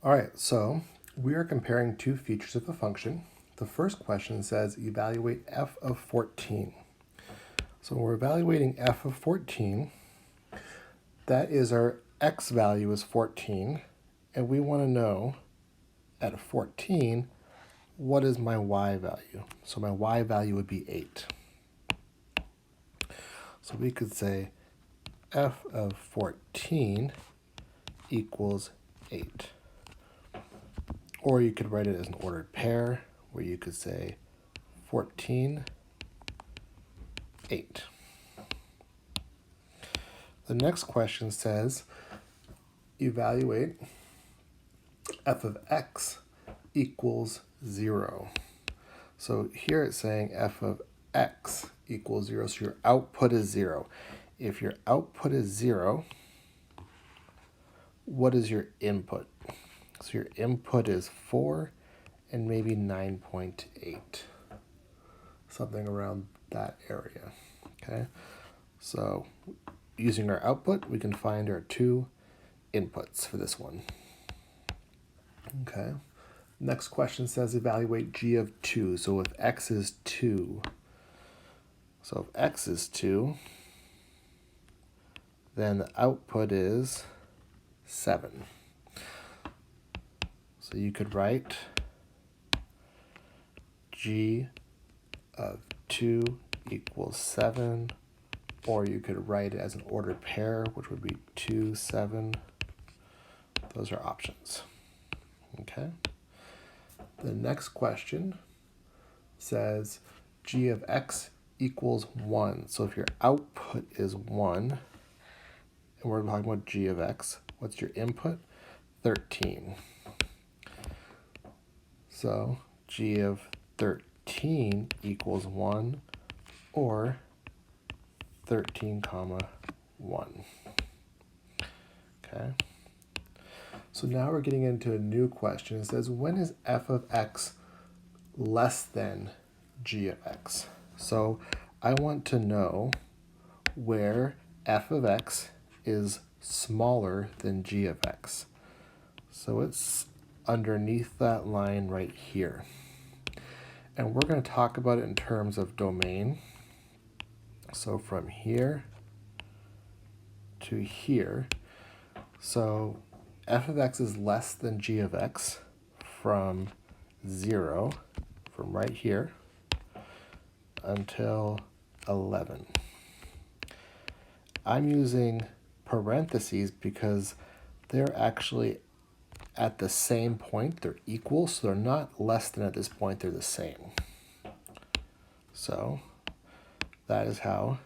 All right, so we are comparing two features of a function. The first question says evaluate f of 14. So we're evaluating f of 14. That is our x value is 14, and we want to know at 14, what is my y value? So my y value would be 8. So we could say f of 14 equals 8. Or you could write it as an ordered pair, where you could say 14, 8. The next question says, evaluate f of x equals 0. So here it's saying f of x equals 0, so your output is 0. If your output is 0, what is your input? So your input is 4 and maybe 9.8. Something around that area. Okay? So using our output, we can find our two inputs for this one. Okay. Next question says evaluate g of 2. So if x is 2, so if x is 2, then the output is 7. So you could write g of 2 equals 7, or you could write it as an ordered pair, which would be 2, 7. Those are options. Okay. The next question says g of x equals 1. So if your output is 1, and we're talking about g of x, what's your input? 13. So g of 13 equals 1, or 13 comma 1. Okay. So now we're getting into a new question. It says, when is f of x less than g of x? So I want to know where f of x is smaller than g of x. So it's underneath that line right here. And we're going to talk about it in terms of domain. So from here to here. So f of x is less than g of x from 0, from right here, until 11. I'm using parentheses because they're actually at the same point. They're equal, so they're not less than at this point. They're the same. So that is how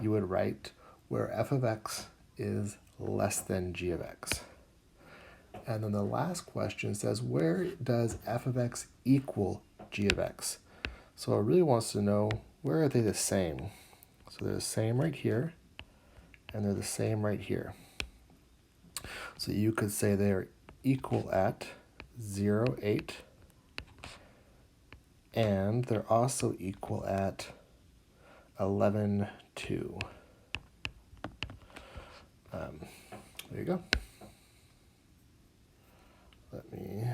you would write where f of x is less than g of x. And then the last question says, where does f of x equal g of x? So it really wants to know, where are they the same? So they're the same right here, and they're the same right here. So you could say they're equal at 0, 8, and they're also equal at 11, 2. There you go. Let me